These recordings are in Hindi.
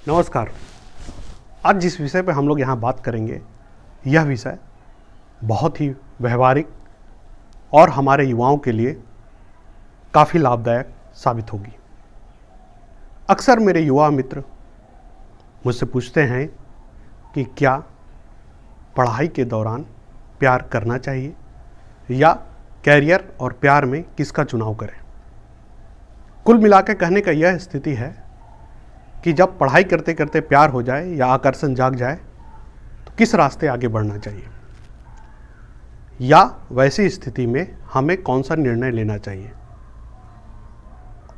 नमस्कार। आज जिस विषय पर हम लोग यहाँ बात करेंगे, यह विषय बहुत ही व्यवहारिक और हमारे युवाओं के लिए काफ़ी लाभदायक साबित होगी। अक्सर मेरे युवा मित्र मुझसे पूछते हैं कि क्या पढ़ाई के दौरान प्यार करना चाहिए या कैरियर और प्यार में किसका चुनाव करें। कुल मिलाकर कहने का यह स्थिति है कि जब पढ़ाई करते करते प्यार हो जाए या आकर्षण जाग जाए तो किस रास्ते आगे बढ़ना चाहिए, या वैसी स्थिति में हमें कौन सा निर्णय लेना चाहिए।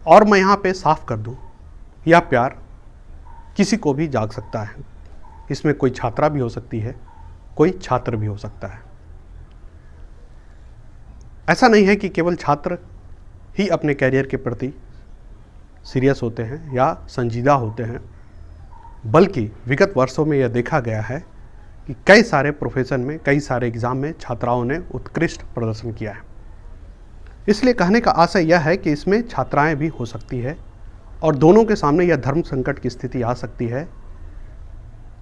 और मैं यहाँ पे साफ कर दूँ, यह प्यार किसी को भी जाग सकता है। इसमें कोई छात्रा भी हो सकती है, कोई छात्र भी हो सकता है। ऐसा नहीं है कि केवल छात्र ही अपने कैरियर के प्रति सीरियस होते हैं या संजीदा होते हैं, बल्कि विगत वर्षों में यह देखा गया है कि कई सारे प्रोफेशन में, कई सारे एग्ज़ाम में छात्राओं ने उत्कृष्ट प्रदर्शन किया है। इसलिए कहने का आशय यह है कि इसमें छात्राएं भी हो सकती है और दोनों के सामने यह धर्म संकट की स्थिति आ सकती है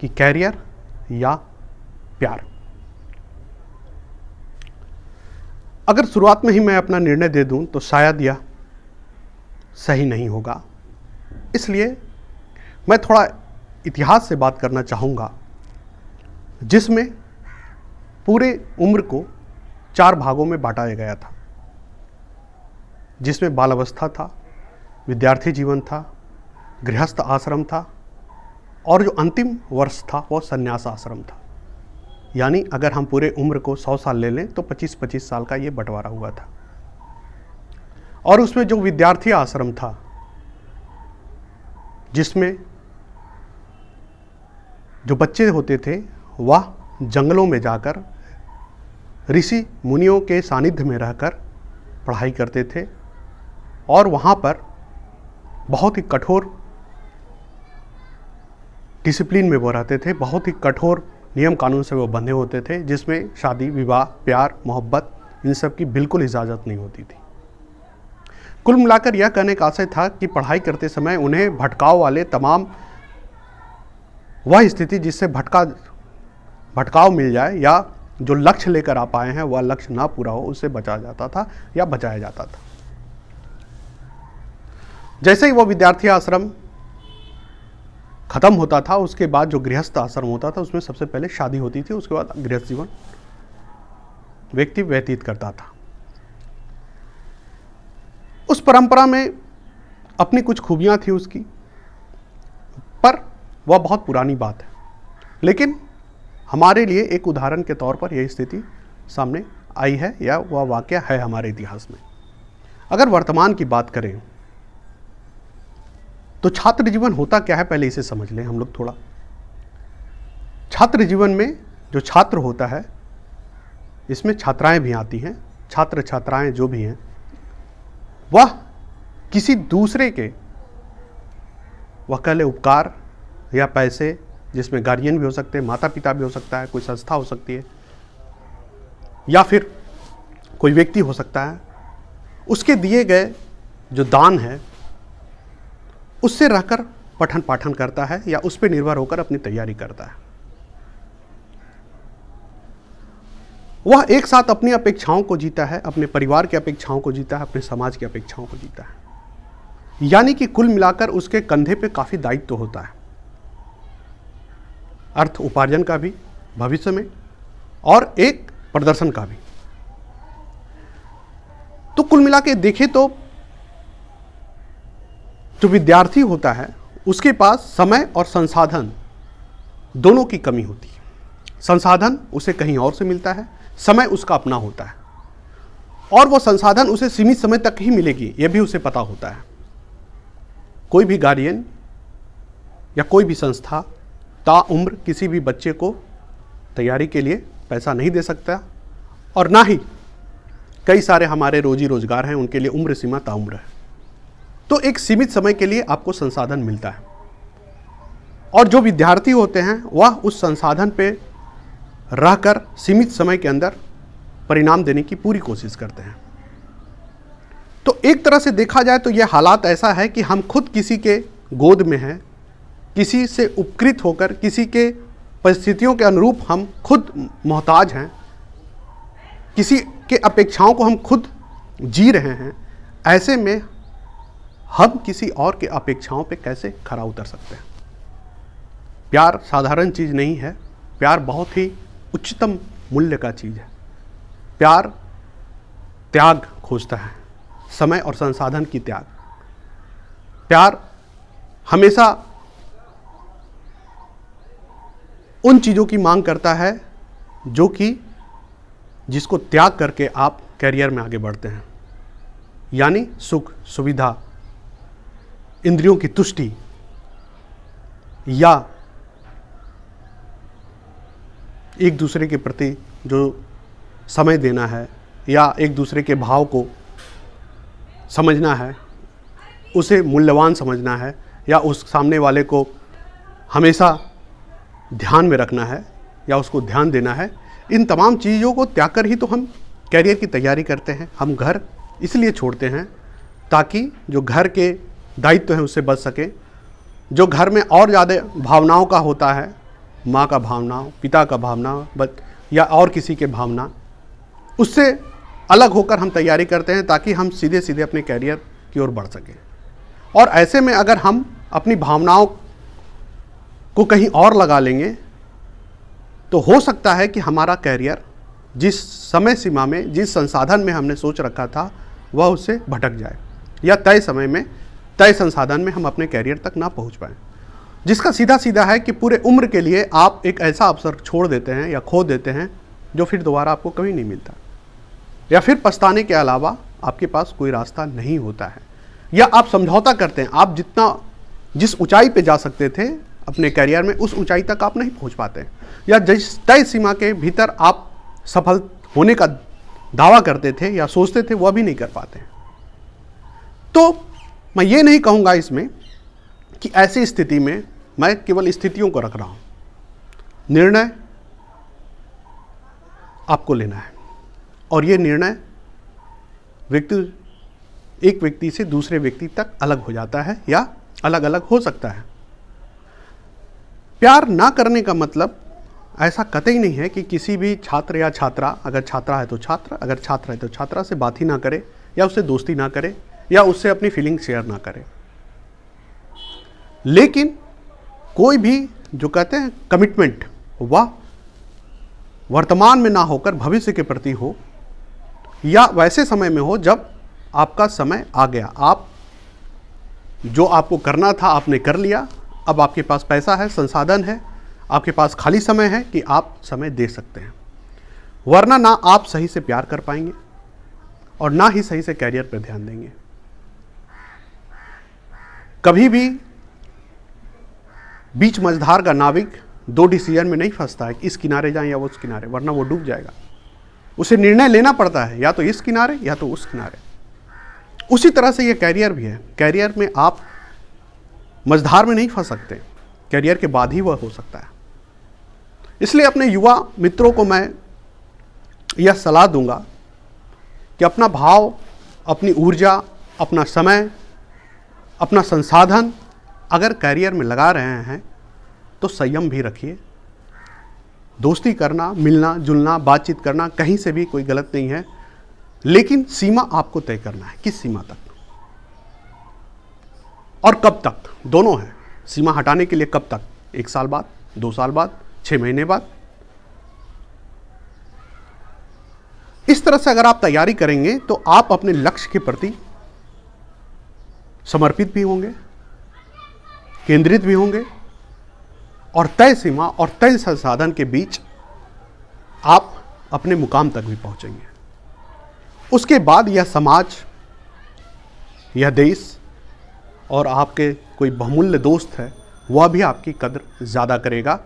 कि कैरियर या प्यार। अगर शुरुआत में ही मैं अपना निर्णय दे दूं तो शायद यह सही नहीं होगा। इसलिए मैं थोड़ा इतिहास से बात करना चाहूँगा, जिसमें पूरे उम्र को 4 भागों में बांटा गया था, जिसमें बाल अवस्था था, विद्यार्थी जीवन था, गृहस्थ आश्रम था और जो अंतिम वर्ष था वो संन्यास आश्रम था। यानी अगर हम पूरे उम्र को 100 साल ले लें तो 25-25 साल का ये बंटवारा हुआ था। और उसमें जो विद्यार्थी आश्रम था, जिसमें जो बच्चे होते थे वह जंगलों में जाकर ऋषि मुनियों के सानिध्य में रहकर पढ़ाई करते थे और वहाँ पर बहुत ही कठोर डिसिप्लिन में वो रहते थे, बहुत ही कठोर नियम कानून से वो बंधे होते थे, जिसमें शादी, विवाह, प्यार, मोहब्बत इन सब की बिल्कुल इजाज़त नहीं होती थी। कुल मिलाकर यह कहने का आशय था कि पढ़ाई करते समय उन्हें भटकाव वाले तमाम वह स्थिति जिससे भटकाव मिल जाए या जो लक्ष्य लेकर आ पाए हैं वह लक्ष्य ना पूरा हो, उससे बचा जाता था या बचाया जाता था। जैसे ही वो विद्यार्थी आश्रम खत्म होता था, उसके बाद जो गृहस्थ आश्रम होता था उसमें सबसे पहले शादी होती थी, उसके बाद गृहस्थ जीवन व्यक्ति व्यतीत करता था। उस परंपरा में अपनी कुछ खूबियां थी उसकी, पर वह बहुत पुरानी बात है। लेकिन हमारे लिए एक उदाहरण के तौर पर यह स्थिति सामने आई है या वह वाकया है हमारे इतिहास में। अगर वर्तमान की बात करें तो छात्र जीवन होता क्या है, पहले इसे समझ लें हम लोग थोड़ा। छात्र जीवन में जो छात्र होता है, इसमें छात्राएं भी आती हैं। छात्र छात्राएं जो भी हैं वह किसी दूसरे के, वह कह ले उपकार या पैसे, जिसमें गार्जियन भी हो सकते हैं, माता पिता भी हो सकता है, कोई संस्था हो सकती है या फिर कोई व्यक्ति हो सकता है, उसके दिए गए जो दान है उससे रहकर पठन पाठन करता है या उस पर निर्भर होकर अपनी तैयारी करता है। वह एक साथ अपनी अपेक्षाओं को जीता है, अपने परिवार की अपेक्षाओं को जीता है, अपने समाज की अपेक्षाओं को जीता है। यानी कि कुल मिलाकर उसके कंधे पे काफ़ी दायित्व होता है, अर्थ उपार्जन का भी भविष्य में और एक प्रदर्शन का भी। तो कुल मिला के देखें तो जो विद्यार्थी होता है उसके पास समय और संसाधन दोनों की कमी होती है। संसाधन उसे कहीं और से मिलता है, समय उसका अपना होता है और वो संसाधन उसे सीमित समय तक ही मिलेगी, यह भी उसे पता होता है। कोई भी गार्जियन या कोई भी संस्था ताउम्र किसी भी बच्चे को तैयारी के लिए पैसा नहीं दे सकता और ना ही कई सारे हमारे रोजी रोजगार हैं उनके लिए उम्र सीमा ताउम्र है। तो एक सीमित समय के लिए आपको संसाधन मिलता है और जो विद्यार्थी होते हैं वह उस संसाधन पे रहकर सीमित समय के अंदर परिणाम देने की पूरी कोशिश करते हैं। तो एक तरह से देखा जाए तो यह हालात ऐसा है कि हम खुद किसी के गोद में हैं किसी से उपकृत होकर, किसी के परिस्थितियों के अनुरूप हम खुद मोहताज हैं, किसी के अपेक्षाओं को हम खुद जी रहे हैं, ऐसे में हम किसी और के अपेक्षाओं पे कैसे खरा उतर सकते हैं? प्यार साधारण चीज़ नहीं है, प्यार बहुत ही उच्चतम मूल्य का चीज़ है। प्यार त्याग खोजता है, समय और संसाधन की त्याग। प्यार हमेशा उन चीज़ों की मांग करता है जो कि जिसको त्याग करके आप कैरियर में आगे बढ़ते हैं, यानी सुख, सुविधा, इंद्रियों की तुष्टि, या एक दूसरे के प्रति जो समय देना है, या एक दूसरे के भाव को समझना है, उसे मूल्यवान समझना है, या उस सामने वाले को हमेशा ध्यान में रखना है या उसको ध्यान देना है। इन तमाम चीज़ों को त्याग कर ही तो हम कैरियर की तैयारी करते हैं। हम घर इसलिए छोड़ते हैं ताकि जो घर के दायित्व हैं उससे बच सके। जो घर में और ज़्यादा भावनाओं का होता है, माँ का भावना, पिता का भावना, या और किसी के भावना, उससे अलग होकर हम तैयारी करते हैं ताकि हम सीधे सीधे अपने कैरियर की ओर बढ़ सकें। और ऐसे में अगर हम अपनी भावनाओं को कहीं और लगा लेंगे तो हो सकता है कि हमारा कैरियर जिस समय सीमा में, जिस संसाधन में हमने सोच रखा था, वह उससे भटक जाए, या तय समय में, तय संसाधन में हम अपने कैरियर तक ना पहुंच पाएं। जिसका सीधा सीधा है कि पूरे उम्र के लिए आप एक ऐसा अवसर छोड़ देते हैं या खो देते हैं जो फिर दोबारा आपको कभी नहीं मिलता, या फिर पछताने के अलावा आपके पास कोई रास्ता नहीं होता है, या आप समझौता करते हैं। आप जिस ऊंचाई पे जा सकते थे अपने कैरियर में, उस ऊंचाई तक आप नहीं पहुंच पाते, या जिस तय सीमा के भीतर आप सफल होने का दावा करते थे या सोचते थे, वह भी नहीं कर पाते। तो मैं ये नहीं कहूँगा इसमें कि ऐसी स्थिति में मैं केवल स्थितियों को रख रहा हूँ। निर्णय आपको लेना है, और ये निर्णय एक व्यक्ति से दूसरे व्यक्ति तक अलग हो जाता है या अलग अलग हो सकता है। प्यार ना करने का मतलब ऐसा कतई नहीं है कि किसी भी छात्र या छात्रा, अगर छात्रा है तो छात्र, अगर छात्र है तो छात्रा से बात ही ना करे, या उससे दोस्ती ना करे, या उससे अपनी फीलिंग शेयर ना करे। लेकिन कोई भी जो कहते हैं कमिटमेंट, वह वर्तमान में ना होकर भविष्य के प्रति हो, या वैसे समय में हो जब आपका समय आ गया, आप जो आपको करना था आपने कर लिया, अब आपके पास पैसा है, संसाधन है, आपके पास खाली समय है कि आप समय दे सकते हैं। वरना ना आप सही से प्यार कर पाएंगे और ना ही सही से कैरियर पर ध्यान देंगे। कभी भी बीच मझधार का नाविक दो डिसीजन में नहीं फंसता है कि इस किनारे जाएं या उस किनारे, वरना वो डूब जाएगा। उसे निर्णय लेना पड़ता है, या तो इस किनारे या तो उस किनारे। उसी तरह से ये कैरियर भी है। कैरियर में आप मझधार में नहीं फंस सकते, कैरियर के बाद ही वह हो सकता है। इसलिए अपने युवा मित्रों को मैं यह सलाह दूंगा कि अपना भाव, अपनी ऊर्जा, अपना समय, अपना संसाधन अगर कैरियर में लगा रहे हैं तो संयम भी रखिए। दोस्ती करना, मिलना जुलना, बातचीत करना कहीं से भी कोई गलत नहीं है, लेकिन सीमा आपको तय करना है, किस सीमा तक और कब तक, दोनों है। सीमा हटाने के लिए कब तक, 1 साल बाद, 2 साल बाद, 6 महीने बाद। इस तरह से अगर आप तैयारी करेंगे तो आप अपने लक्ष्य के प्रति समर्पित भी होंगे, केंद्रित भी होंगे, और तय सीमा और तय संसाधन के बीच आप अपने मुकाम तक भी पहुंचेंगे। उसके बाद यह समाज, यह देश और आपके कोई बहुमूल्य दोस्त है, वह भी आपकी कदर ज़्यादा करेगा।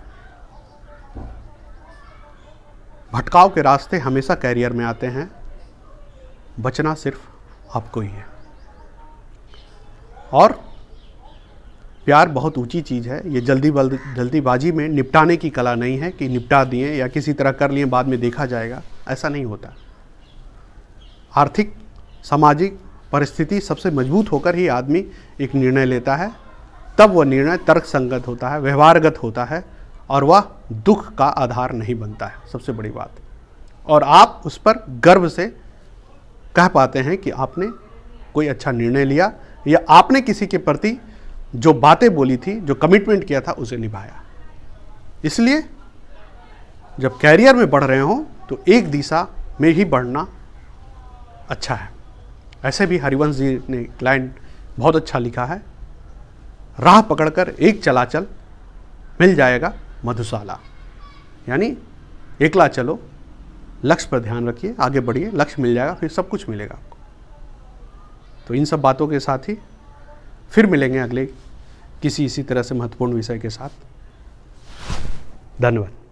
भटकाव के रास्ते हमेशा कैरियर में आते हैं, बचना सिर्फ आपको ही है। और प्यार बहुत ऊंची चीज़ है। ये जल्दीबाजी में निपटाने की कला नहीं है कि निपटा दिए या किसी तरह कर लिए, बाद में देखा जाएगा, ऐसा नहीं होता। आर्थिक, सामाजिक परिस्थिति सबसे मजबूत होकर ही आदमी एक निर्णय लेता है तब वह निर्णय तर्क संगत होता है, व्यवहारगत होता है और वह दुख का आधार नहीं बनता है, सबसे बड़ी बात। और आप उस पर गर्व से कह पाते हैं कि आपने कोई अच्छा निर्णय लिया या आपने किसी के प्रति जो बातें बोली थी, जो कमिटमेंट किया था, उसे निभाया। इसलिए जब कैरियर में बढ़ रहे हो तो एक दिशा में ही बढ़ना अच्छा है। ऐसे भी हरिवंश जी ने एक लाइन बहुत अच्छा लिखा है, राह पकड़कर एक चला चल, मिल जाएगा मधुशाला। यानी एकला चलो, लक्ष्य पर ध्यान रखिए, आगे बढ़िए, लक्ष्य मिल जाएगा, फिर सब कुछ मिलेगा आपको। तो इन सब बातों के साथ ही फिर मिलेंगे अगले किसी इसी तरह से महत्वपूर्ण विषय के साथ। धन्यवाद।